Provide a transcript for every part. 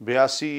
82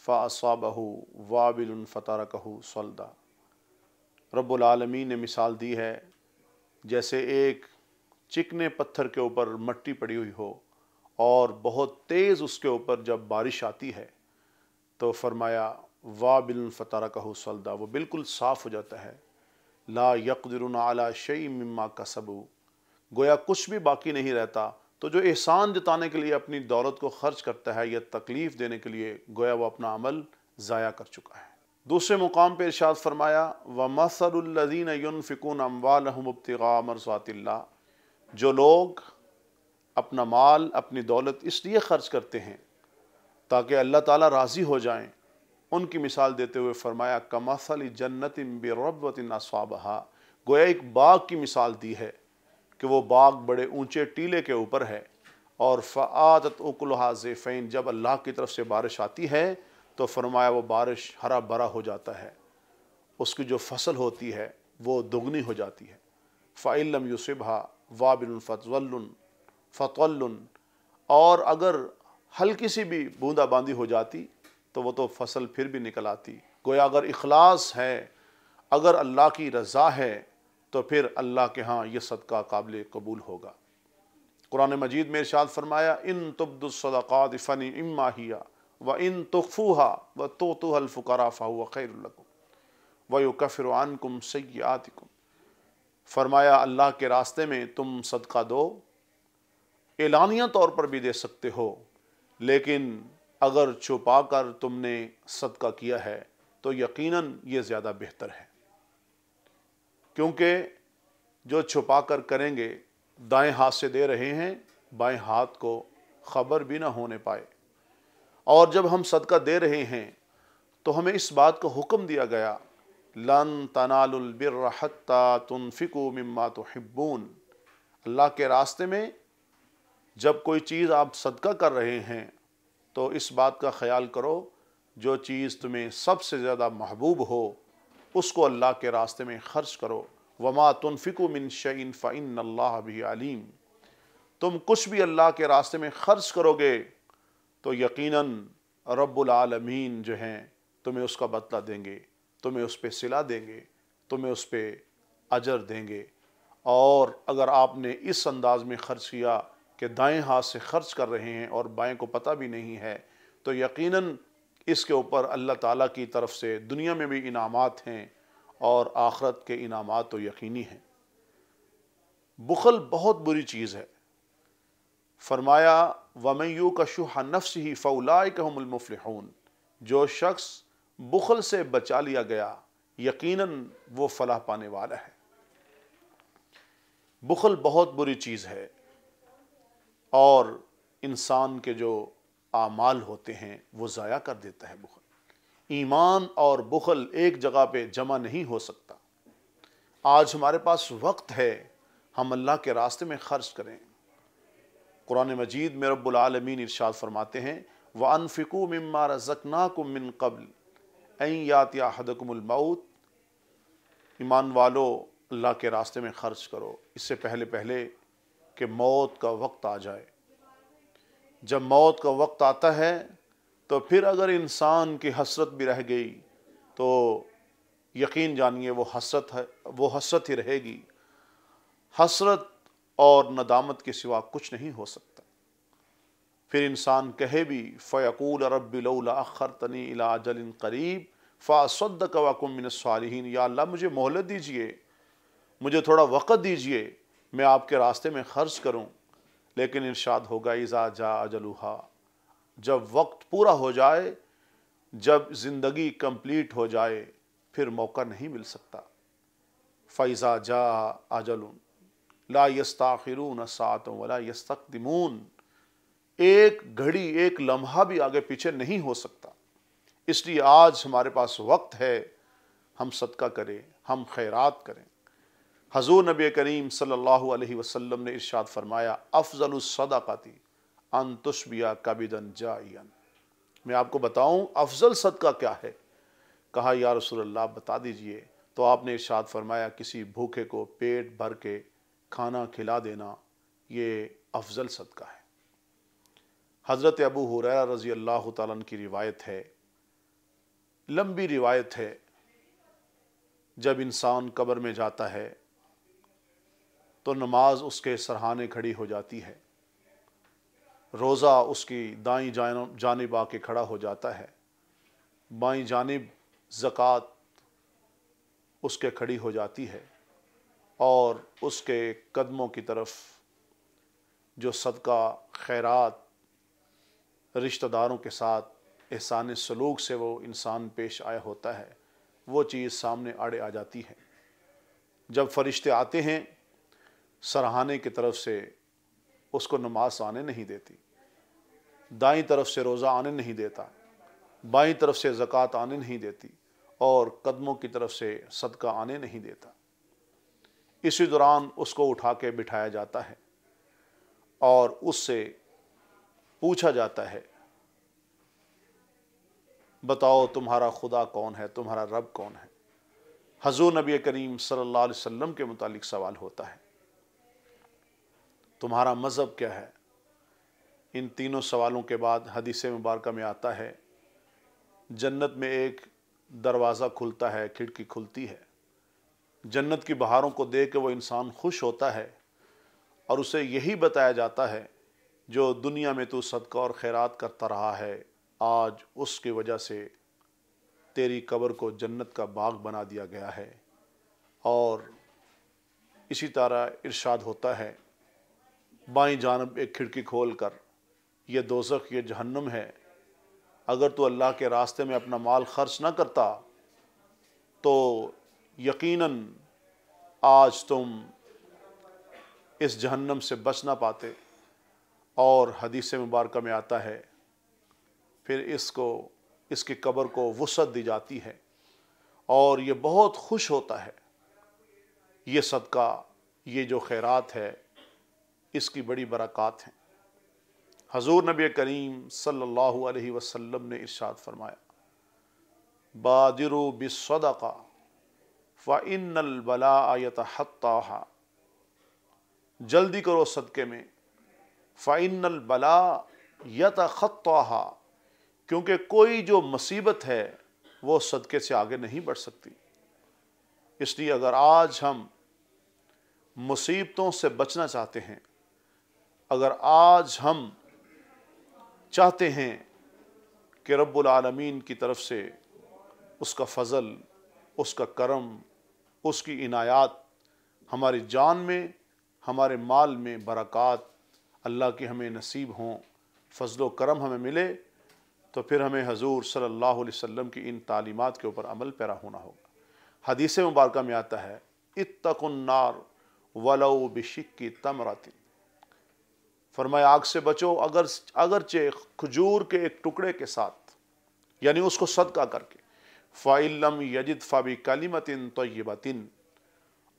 فَأَصَابَهُ وَابِلٌ فَتَرَكَهُ صَلْدًا۔ رب العالمین نے مثال دی ہے جیسے ایک چکنے پتھر کے اوپر مٹی پڑی ہوئی ہو اور بہت تیز اس کے اوپر جب بارش آتی ہے تو فرمایا وَابِلٌ فَتَرَكَهُ صَلْدًا، وہ بالکل صاف ہو جاتا ہے۔ لا يقدرون علی شیء مما کسبوا، گویا کچھ بھی باقی نہیں رہتا۔ تو جو احسان جتانے کے لیے اپنی دولت کو خرچ کرتا ہے یا تکلیف دینے کے لیے، گویا وہ اپنا عمل ضائع کر چکا ہے۔ دوسرے مقام پہ ارشاد فرمایا وَمَثَلُ الَّذِينَ يُنْفِقُونَ أَمْوَالَهُمُ ابْتِغَاءَ مَرْضَاتِ اللَّهِ، جو لوگ اپنا مال، اپنی دولت اس لیے خرچ کرتے ہیں تاکہ اللہ تعالیٰ راضی ہو جائیں، ان کی مثال دیتے ہوئے فرمایا کَمَثَلِ جَنَّةٍ بِرَبْوَةٍ أَصَابَهَا، گویا ایک باغ کی مثال دی ہے کہ وہ باغ بڑے اونچے ٹیلے کے اوپر ہے، اور فَآتَتْ أُكُلُهَا ضِعْفَيْنِ، جب اللہ کی طرف سے بارش آتی ہے تو فرمایا وہ بارش ہرا بھرا ہو جاتا ہے، اس کی جو فصل ہوتی ہے وہ دگنی ہو جاتی ہے۔ فَإِن لَّمْ يُصِبْهَا وَابِلٌ فَطَلٌّ، اور اگر ہلکی سی بھی بوندا باندی ہو جاتی تو وہ تو فصل پھر بھی نکل آتی۔ گویا اگر اخلاص ہے، اگر اللہ کی رضا ہے تو پھر اللہ کے ہاں یہ صدقہ قابل قبول ہوگا۔ قرآن مجید میں ارشاد فرمایا ان تبدوا الصدقات فنعما ہی وان تخفوها وتؤتوها الفقراء فهو خیر لکم ویکفر عنکم سیئاتکم، فرمایا اللہ کے راستے میں تم صدقہ دو، اعلانیہ طور پر بھی دے سکتے ہو، لیکن اگر چھپا کر تم نے صدقہ کیا ہے تو یقیناً یہ زیادہ بہتر ہے، کیونکہ جو چھپا کر کریں گے دائیں ہاتھ سے دے رہے ہیں، بائیں ہاتھ کو خبر بھی نہ ہونے پائے۔ اور جب ہم صدقہ دے رہے ہیں تو ہمیں اس بات کا حکم دیا گیا لَن تَنَالُوا الْبِرَّ حَتَّى تُنْفِقُوا مِمَّا تُحِبُّونَ، اللہ کے راستے میں جب کوئی چیز آپ صدقہ کر رہے ہیں تو اس بات کا خیال کرو جو چیز تمہیں سب سے زیادہ محبوب ہو اس کو اللہ کے راستے میں خرچ کرو۔ وَمَا تُنْفِقُوا مِنْ شَيْءٍ فَإِنَّ اللَّهَ بِهِ عَلِيمٌ، تم کچھ بھی اللہ کے راستے میں خرچ کرو گے تو یقیناً رب العالمین جو ہیں تمہیں اس کا بدلہ دیں گے، تمہیں اس پہ صلہ دیں گے، تمہیں اس پہ اجر دیں گے۔ اور اگر آپ نے اس انداز میں خرچ کیا کہ دائیں ہاتھ سے خرچ کر رہے ہیں اور بائیں کو پتہ بھی نہیں ہے تو یقیناً اس کے اوپر اللہ تعالیٰ کی طرف سے دنیا میں بھی انعامات ہیں اور آخرت کے انعامات تو یقینی ہیں۔ بخل بہت بری چیز ہے۔ فرمایا وَمَن يُوقَ شُحَّ نَفْسِهِ فَأُولَٰئِكَ هُمُ الْمُفْلِحُونَ، جو شخص بخل سے بچا لیا گیا یقیناً وہ فلاح پانے والا ہے۔ بخل بہت بری چیز ہے اور انسان کے جو اعمال ہوتے ہیں وہ ضائع کر دیتا ہے بخل۔ ایمان اور بخل ایک جگہ پہ جمع نہیں ہو سکتا۔ آج ہمارے پاس وقت ہے، ہم اللہ کے راستے میں خرچ کریں۔ قرآن مجید میں رب العالمین ارشاد فرماتے ہیں وَأَنفِقُوا مِمَّا رَزَقْنَاكُم مِّن قَبْلِ أَن يَأْتِيَ أَحَدَكُمُ الْمَوْتُ، ایمان والو اللہ کے راستے میں خرچ کرو اس سے پہلے کہ موت کا وقت آ جائے۔ جب موت کا وقت آتا ہے تو پھر اگر انسان کی حسرت بھی رہ گئی تو یقین جانیے وہ حسرت ہی رہے گی۔ حسرت اور ندامت کے سوا کچھ نہیں ہو سکتا۔ پھر انسان کہے بھی فَيَقُولَ رَبِّ لَوْلَا أَخَّرْتَنِي إِلَىٰ أَجَلٍ قَرِيبٍ فَأَصَّدَّقَ وَأَكُن مِّنَ الصَّالِحِينَ، یا اللہ مجھے مہلت دیجئے، مجھے تھوڑا وقت دیجئے، میں آپ کے راستے میں خرچ کروں۔ لیکن ارشاد ہوگا اذا جاء اجلها، جب وقت پورا ہو جائے، جب زندگی کمپلیٹ ہو جائے پھر موقع نہیں مل سکتا۔ فَإِذَا جَاءَ أَجَلٌ لَا يَسْتَأْخِرُونَ سَاعَةً وَلَا يَسْتَقْدِمُونَ، ایک گھڑی ایک لمحہ بھی آگے پیچھے نہیں ہو سکتا۔ اس لیے آج ہمارے پاس وقت ہے، ہم صدقہ کریں، ہم خیرات کریں۔ حضور نبی کریم صلی اللہ علیہ وسلم نے ارشاد فرمایا افضل الصدقات ان تشبیہ کبدن جائعا، میں آپ کو بتاؤں افضل صدقہ کیا ہے؟ کہا یا رسول اللہ بتا دیجئے، تو آپ نے ارشاد فرمایا کسی بھوکے کو پیٹ بھر کے کھانا کھلا دینا، یہ افضل صدقہ ہے۔ حضرت ابو ہریرہ رضی اللہ تعالیٰ عنہ کی روایت ہے لمبی روایت ہے، جب انسان قبر میں جاتا ہے تو نماز اس کے سرہانے کھڑی ہو جاتی ہے، روزہ اس کی دائیں جانب آ کے کھڑا ہو جاتا ہے، بائیں جانب زکوٰۃ اس کے کھڑی ہو جاتی ہے، اور اس کے قدموں کی طرف جو صدقہ خیرات رشتہ داروں کے ساتھ احسان سلوک سے وہ انسان پیش آیا ہوتا ہے، وہ چیز سامنے آڑے آ جاتی ہے۔ جب فرشتے آتے ہیں سرہانے کی طرف سے اس کو نماز آنے نہیں دیتی، دائیں طرف سے روزہ آنے نہیں دیتا، بائیں طرف سے زکوٰۃ آنے نہیں دیتی، اور قدموں کی طرف سے صدقہ آنے نہیں دیتا۔ اسی دوران اس کو اٹھا کے بٹھایا جاتا ہے اور اس سے پوچھا جاتا ہے، بتاؤ تمہارا خدا کون ہے، تمہارا رب کون ہے؟ حضور نبی کریم صلی اللہ علیہ وسلم کے متعلق سوال ہوتا ہے، تمہارا مذہب کیا ہے؟ ان تینوں سوالوں کے بعد حدیث مبارکہ میں آتا ہے، جنت میں ایک دروازہ کھلتا ہے، کھڑکی کھلتی ہے، جنت کی بہاروں کو دیکھ کے وہ انسان خوش ہوتا ہے، اور اسے یہی بتایا جاتا ہے جو دنیا میں تو صدقہ اور خیرات کرتا رہا ہے، آج اس کی وجہ سے تیری قبر کو جنت کا باغ بنا دیا گیا ہے۔ اور اسی طرح ارشاد ہوتا ہے، بائیں جانب ایک کھڑکی کھول کر، یہ دوزخ، یہ جہنم ہے، اگر تو اللہ کے راستے میں اپنا مال خرچ نہ کرتا تو یقیناً آج تم اس جہنم سے بچ نہ پاتے۔ اور حدیث مبارکہ میں آتا ہے، پھر اس کی قبر کو وسعت دی جاتی ہے اور یہ بہت خوش ہوتا ہے، یہ صدقہ، یہ جو خیرات ہے، اس کی بڑی برکات ہیں۔ حضور نبی کریم صلی اللہ علیہ وسلم نے ارشاد فرمایا، بادروا بالصدقہ فإن البلاء يتحطاها، جلدی کرو صدقے میں، فإن البلاء يتخطاها، کیونکہ کوئی جو مصیبت ہے وہ صدقے سے آگے نہیں بڑھ سکتی۔ اس لیے اگر آج ہم مصیبتوں سے بچنا چاہتے ہیں، اگر آج ہم چاہتے ہیں کہ رب العالمین کی طرف سے اس کا فضل، اس کا کرم، اس کی عنایات ہماری جان میں، ہمارے مال میں برکات اللہ کی ہمیں نصیب ہوں، فضل و کرم ہمیں ملے، تو پھر ہمیں حضور صلی اللہ علیہ وسلم کی ان تعلیمات کے اوپر عمل پیرا ہونا ہوگا۔ حدیث مبارکہ میں آتا ہے، اتقوا النار ولو بشق تمرۃ، فرمایا آگ سے بچو اگرچہ کھجور کے ایک ٹکڑے کے ساتھ، یعنی اس کو صدقہ کر کے، فَإِن لَّمْ يَجِدْ فَبِكَلِمَةٍ طَيِّبَةٍ،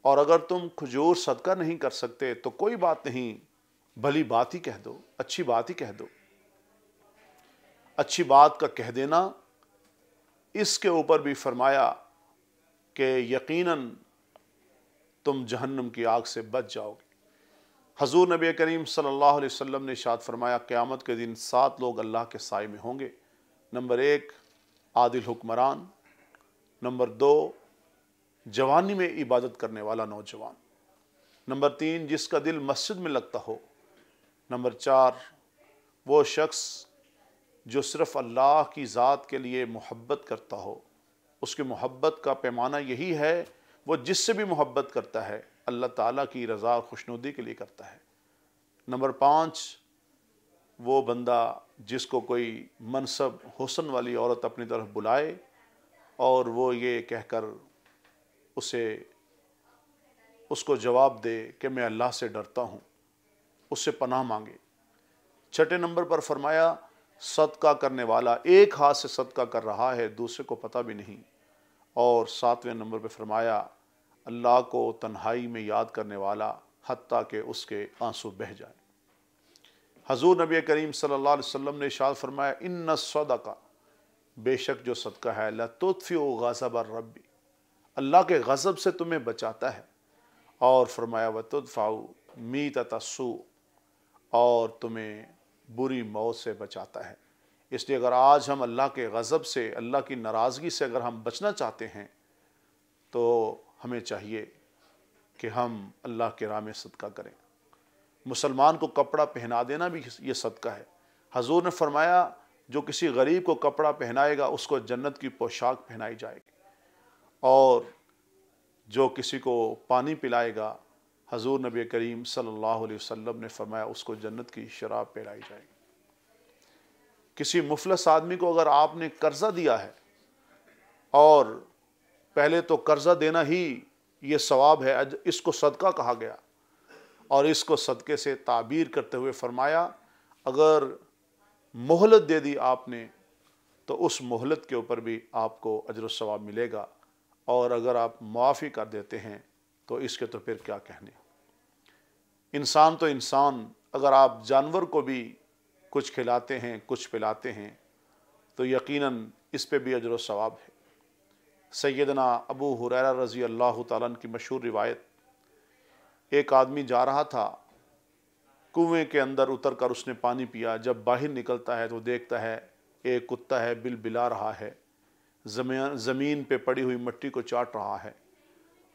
اور اگر تم کھجور صدقہ نہیں کر سکتے تو کوئی بات نہیں، بھلی بات ہی کہہ دو، اچھی بات ہی کہہ دو۔ اچھی بات کا کہہ دینا، اس کے اوپر بھی فرمایا کہ یقیناً تم جہنم کی آگ سے بچ جاؤ گے۔ حضور نبی کریم صلی اللہ علیہ وسلم نے ارشاد فرمایا، قیامت کے دن 7 لوگ اللہ کے سائے میں ہوں گے۔ نمبر 1 عادل حکمران، نمبر 2 جوانی میں عبادت کرنے والا نوجوان، نمبر 3 جس کا دل مسجد میں لگتا ہو، نمبر 4 وہ شخص جو صرف اللہ کی ذات کے لیے محبت کرتا ہو، اس کی محبت کا پیمانہ یہی ہے، وہ جس سے بھی محبت کرتا ہے اللہ تعالیٰ کی رضا اور خوشنودی کے لیے کرتا ہے۔ نمبر 5 وہ بندہ جس کو کوئی منصب حسن والی عورت اپنی طرف بلائے اور وہ یہ کہہ کر اس کو جواب دے کہ میں اللہ سے ڈرتا ہوں، اس سے پناہ مانگے۔ چھٹے نمبر پر فرمایا، صدقہ کرنے والا ایک ہاتھ سے صدقہ کر رہا ہے، دوسرے کو پتہ بھی نہیں۔ اور 7ویں نمبر پہ فرمایا، اللہ کو تنہائی میں یاد کرنے والا حتیٰ کہ اس کے آنسو بہہ جائیں۔ حضور نبی کریم صلی اللہ علیہ وسلم نے ارشاد فرمایا، ان الصدقہ، بے شک جو صدقہ ہے، لتطفئ غضب الرب، اللہ کے غضب سے تمہیں بچاتا ہے۔ اور فرمایا، وتدفع میتۃ السوء، اور تمہیں بری موت سے بچاتا ہے۔ اس لیے اگر آج ہم اللہ کے غضب سے، اللہ کی ناراضگی سے اگر ہم بچنا چاہتے ہیں تو ہمیں چاہیے کہ ہم اللہ کے راہ میں صدقہ کریں۔ مسلمان کو کپڑا پہنا دینا بھی یہ صدقہ ہے۔ حضور نے فرمایا جو کسی غریب کو کپڑا پہنائے گا اس کو جنت کی پوشاک پہنائی جائے گی، اور جو کسی کو پانی پلائے گا، حضور نبی کریم صلی اللہ علیہ وسلم نے فرمایا اس کو جنت کی شراب پلائی جائے گی۔ کسی مفلس آدمی کو اگر آپ نے قرضہ دیا ہے، اور پہلے تو قرضہ دینا ہی یہ ثواب ہے، اس کو صدقہ کہا گیا، اور اس کو صدقے سے تعبیر کرتے ہوئے فرمایا اگر مہلت دے دی آپ نے تو اس مہلت کے اوپر بھی آپ کو اجر و ثواب ملے گا، اور اگر آپ معافی کر دیتے ہیں تو اس کے تو پھر کیا کہنے۔ انسان تو انسان، اگر آپ جانور کو بھی کچھ کھلاتے ہیں، کچھ پلاتے ہیں تو یقیناً اس پہ بھی اجر و ثواب ہے۔ سیدنا ابو ہریرہ رضی اللہ تعالیٰ عنہ کی مشہور روایت، ایک آدمی جا رہا تھا، کنویں کے اندر اتر کر اس نے پانی پیا، جب باہر نکلتا ہے تو دیکھتا ہے ایک کتا ہے بل بلا رہا ہے، زمین پہ پڑی ہوئی مٹی کو چاٹ رہا ہے۔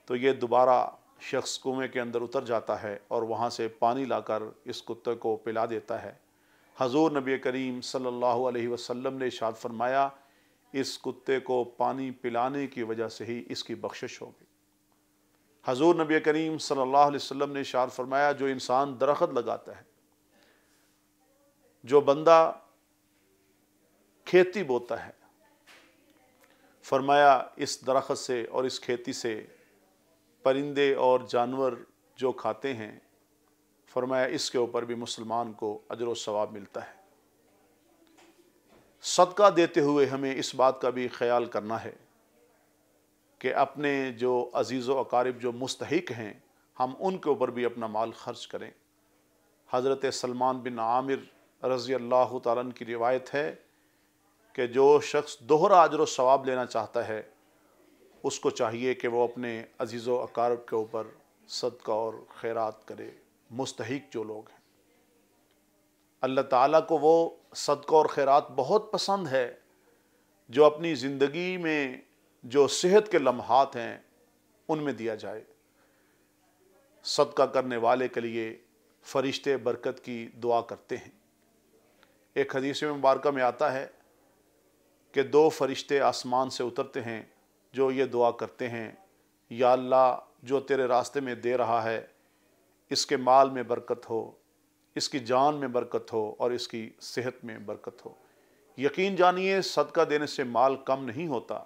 تو یہ دوبارہ شخص کنویں کے اندر اتر جاتا ہے اور وہاں سے پانی لا کر اس کتے کو پلا دیتا ہے۔ حضور نبی کریم صلی اللہ علیہ وسلم نے ارشاد فرمایا اس کتے کو پانی پلانے کی وجہ سے ہی اس کی بخشش ہوگی۔ حضور نبی کریم صلی اللہ علیہ وسلم نے ارشاد فرمایا جو انسان درخت لگاتا ہے، جو بندہ کھیتی بوتا ہے، فرمایا اس درخت سے اور اس کھیتی سے پرندے اور جانور جو کھاتے ہیں، فرمایا اس کے اوپر بھی مسلمان کو اجر و ثواب ملتا ہے۔ صدقہ دیتے ہوئے ہمیں اس بات کا بھی خیال کرنا ہے کہ اپنے جو عزیز و اقارب جو مستحق ہیں ہم ان کے اوپر بھی اپنا مال خرچ کریں۔ حضرت سلمان بن عامر رضی اللہ تعالیٰ عنہ کی روایت ہے کہ جو شخص دوہرا اجر و ثواب لینا چاہتا ہے اس کو چاہیے کہ وہ اپنے عزیز و اقارب کے اوپر صدقہ اور خیرات کرے۔ مستحق جو لوگ ہیں اللہ تعالیٰ کو وہ صدقہ اور خیرات بہت پسند ہے جو اپنی زندگی میں جو صحت کے لمحات ہیں ان میں دیا جائے۔ صدقہ کرنے والے کے لیے فرشتے برکت کی دعا کرتے ہیں۔ ایک حدیث مبارکہ میں آتا ہے کہ دو فرشتے آسمان سے اترتے ہیں جو یہ دعا کرتے ہیں یا اللہ جو تیرے راستے میں دے رہا ہے اس کے مال میں برکت ہو، اس کی جان میں برکت ہو اور اس کی صحت میں برکت ہو۔ یقین جانیے صدقہ دینے سے مال کم نہیں ہوتا۔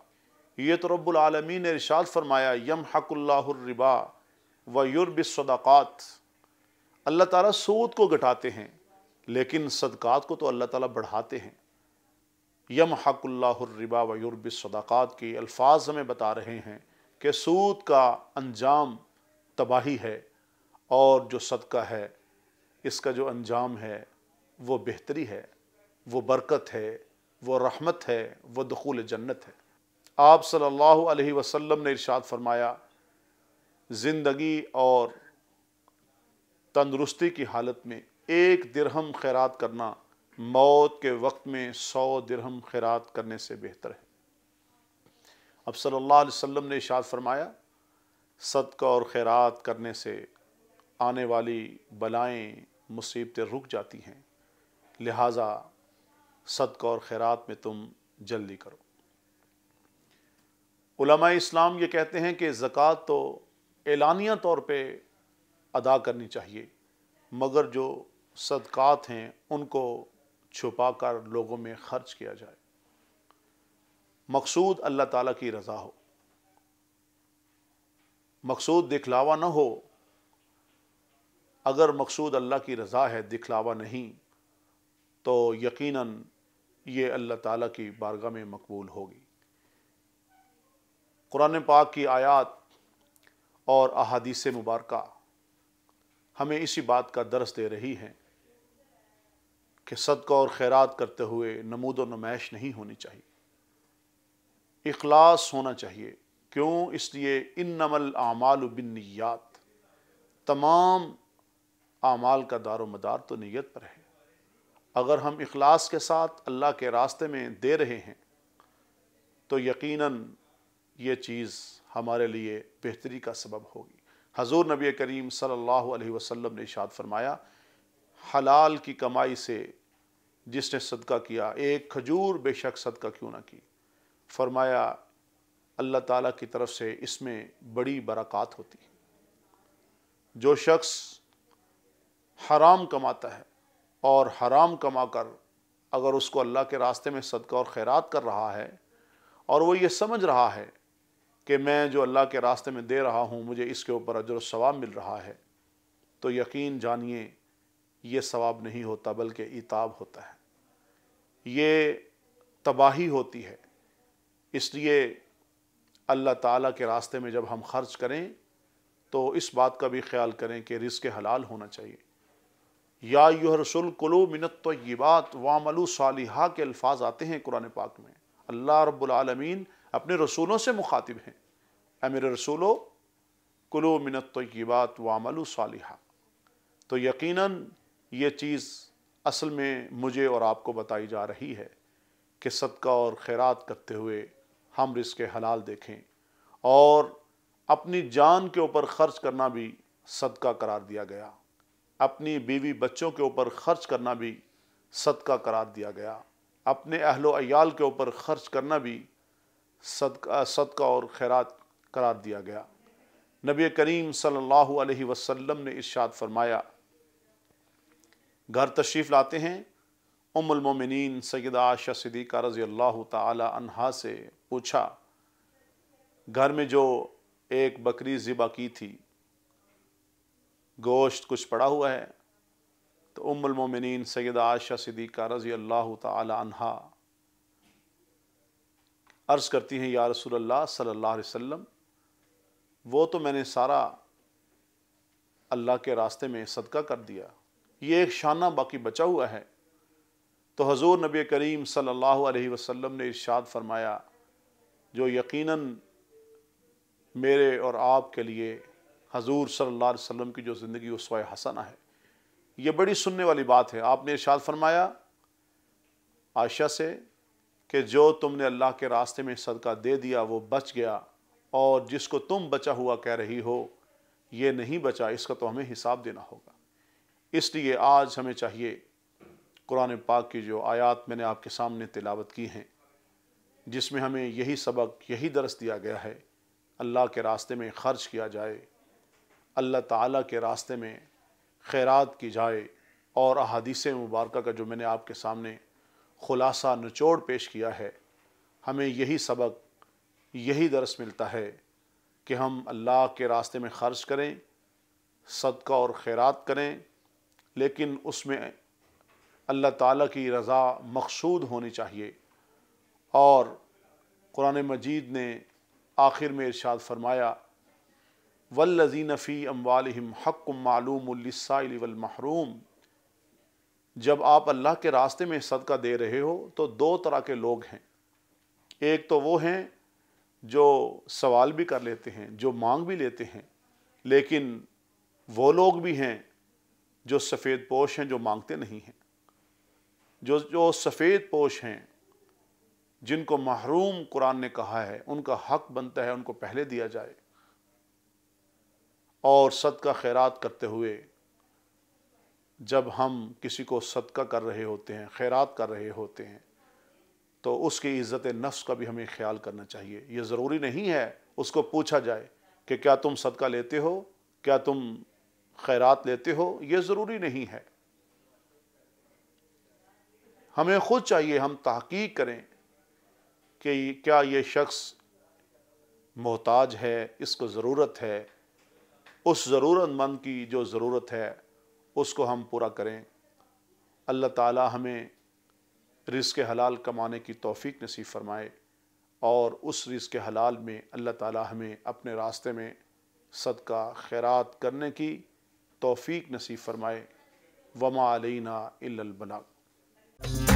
یہ تو رب العالمین نے ارشاد فرمایا یمحق اللہ الربا ویربی الصدقات، اللہ تعالیٰ سود کو گھٹاتے ہیں لیکن صدقات کو تو اللہ تعالیٰ بڑھاتے ہیں۔ یمحق اللہ الربا ویربی الصدقات کی الفاظ ہمیں بتا رہے ہیں کہ سود کا انجام تباہی ہے، اور جو صدقہ ہے اس کا جو انجام ہے وہ بہتری ہے، وہ برکت ہے، وہ رحمت ہے، وہ دخول جنت ہے۔ آپ صلی اللہ علیہ وسلم نے ارشاد فرمایا زندگی اور تندرستی کی حالت میں 1 درہم خیرات کرنا موت کے وقت میں 100 درہم خیرات کرنے سے بہتر ہے۔ اب صلی اللہ علیہ وسلم نے ارشاد فرمایا صدقہ اور خیرات کرنے سے آنے والی بلائیں مصیبتیں رک جاتی ہیں، لہٰذا صدقہ اور خیرات میں تم جلدی کرو۔ علماء اسلام یہ کہتے ہیں کہ زکوٰۃ تو اعلانیہ طور پہ ادا کرنی چاہیے، مگر جو صدقات ہیں ان کو چھپا کر لوگوں میں خرچ کیا جائے، مقصود اللہ تعالیٰ کی رضا ہو، مقصود دکھلاوا نہ ہو۔ اگر مقصود اللہ کی رضا ہے، دکھلاوا نہیں، تو یقیناً یہ اللہ تعالیٰ کی بارگاہ میں مقبول ہوگی۔ قرآن پاک کی آیات اور احادیث مبارکہ ہمیں اسی بات کا درس دے رہی ہیں کہ صدقہ اور خیرات کرتے ہوئے نمود و نمائش نہیں ہونی چاہیے، اخلاص ہونا چاہیے۔ کیوں؟ اس لیے انما الاعمال بالنیات، تمام اعمال کا دار و مدار تو نیت پر ہے۔ اگر ہم اخلاص کے ساتھ اللہ کے راستے میں دے رہے ہیں تو یقیناً یہ چیز ہمارے لیے بہتری کا سبب ہوگی۔ حضور نبی کریم صلی اللہ علیہ وسلم نے ارشاد فرمایا، حلال کی کمائی سے جس نے صدقہ کیا، ایک کھجور بے شک صدقہ کیوں نہ کی، فرمایا اللہ تعالیٰ کی طرف سے اس میں بڑی برکات ہوتی ہے۔ جو شخص حرام کماتا ہے اور حرام کما کر اگر اس کو اللہ کے راستے میں صدقہ اور خیرات کر رہا ہے اور وہ یہ سمجھ رہا ہے کہ میں جو اللہ کے راستے میں دے رہا ہوں مجھے اس کے اوپر اجر و ثواب مل رہا ہے، تو یقین جانیے یہ ثواب نہیں ہوتا بلکہ عتاب ہوتا ہے، یہ تباہی ہوتی ہے۔ اس لیے اللہ تعالیٰ کے راستے میں جب ہم خرچ کریں تو اس بات کا بھی خیال کریں کہ رزق حلال ہونا چاہیے۔ یا ایھا الرسول کلوا من الطیبات واعملوا صالحا کے الفاظ آتے ہیں قرآن پاک میں۔ اللہ رب العالمین اپنے رسولوں سے مخاطب ہیں، اے میرے رسولو کلوا من الطیبات واعملوا صالحا۔ تو یقیناً یہ چیز اصل میں مجھے اور آپ کو بتائی جا رہی ہے کہ صدقہ اور خیرات کرتے ہوئے ہم رزق حلال دیکھیں، اور اپنی جان کے اوپر خرچ کرنا بھی صدقہ قرار دیا گیا، اپنی بیوی بچوں کے اوپر خرچ کرنا بھی صدقہ قرار دیا گیا، اپنے اہل و عیال کے اوپر خرچ کرنا بھی صدقہ اور خیرات قرار دیا گیا۔ نبی کریم صلی اللہ علیہ وسلم نے ارشاد فرمایا، گھر تشریف لاتے ہیں، ام المومنین سیدہ عائشہ صدیقہ رضی اللہ تعالی عنہا سے پوچھا، گھر میں جو ایک بکری ذبح کی تھی گوشت کچھ پڑا ہوا ہے؟ تو ام المومنین سیدہ عائشہ صدیقہ رضی اللہ تعالی عنہا عرض کرتی ہیں، یا رسول اللہ صلی اللہ علیہ وسلم، وہ تو میں نے سارا اللہ کے راستے میں صدقہ کر دیا، یہ ایک شانہ باقی بچا ہوا ہے۔ تو حضور نبی کریم صلی اللہ علیہ وسلم نے ارشاد فرمایا، جو یقیناً میرے اور آپ کے لیے حضور صلی اللہ علیہ وسلم کی جو زندگی اسوہ حسنہ ہے، یہ بڑی سننے والی بات ہے۔ آپ نے ارشاد فرمایا عائشہ سے کہ جو تم نے اللہ کے راستے میں صدقہ دے دیا وہ بچ گیا، اور جس کو تم بچا ہوا کہہ رہی ہو یہ نہیں بچا، اس کا تو ہمیں حساب دینا ہوگا۔ اس لیے آج ہمیں چاہیے قرآن پاک کی جو آیات میں نے آپ کے سامنے تلاوت کی ہیں، جس میں ہمیں یہی سبق، یہی درس دیا گیا ہے، اللہ کے راستے میں خرچ کیا جائے، اللہ تعالیٰ کے راستے میں خیرات کی جائے، اور احادیث مبارکہ کا جو میں نے آپ کے سامنے خلاصہ نچوڑ پیش کیا ہے، ہمیں یہی سبق، یہی درس ملتا ہے کہ ہم اللہ کے راستے میں خرچ کریں، صدقہ اور خیرات کریں، لیکن اس میں اللہ تعالیٰ کی رضا مقصود ہونی چاہیے۔ اور قرآن مجید نے آخر میں ارشاد فرمایا، والذین فی اموالہم حق معلوم للسائل والمحروم۔ جب آپ اللہ کے راستے میں صدقہ دے رہے ہو تو دو طرح کے لوگ ہیں، ایک تو وہ ہیں جو سوال بھی کر لیتے ہیں، جو مانگ بھی لیتے ہیں، لیکن وہ لوگ بھی ہیں جو سفید پوش ہیں، جو مانگتے نہیں ہیں، جو سفید پوش ہیں، جن کو محروم قرآن نے کہا ہے، ان کا حق بنتا ہے ان کو پہلے دیا جائے۔ اور صدقہ خیرات کرتے ہوئے جب ہم کسی کو صدقہ کر رہے ہوتے ہیں، خیرات کر رہے ہوتے ہیں، تو اس کی عزت نفس کا بھی ہمیں خیال کرنا چاہیے۔ یہ ضروری نہیں ہے اس کو پوچھا جائے کہ کیا تم صدقہ لیتے ہو، کیا تم خیرات لیتے ہو، یہ ضروری نہیں ہے۔ ہمیں خود چاہیے ہم تحقیق کریں کہ کیا یہ شخص محتاج ہے، اس کو ضرورت ہے، اس ضرورت مند کی جو ضرورت ہے اس کو ہم پورا کریں۔ اللہ تعالی ہمیں رزق حلال کمانے کی توفیق نصیب فرمائے، اور اس رزق حلال میں اللہ تعالی ہمیں اپنے راستے میں صدقہ خیرات کرنے کی توفیق نصیب فرمائے۔ وما علینا الا البلاغ۔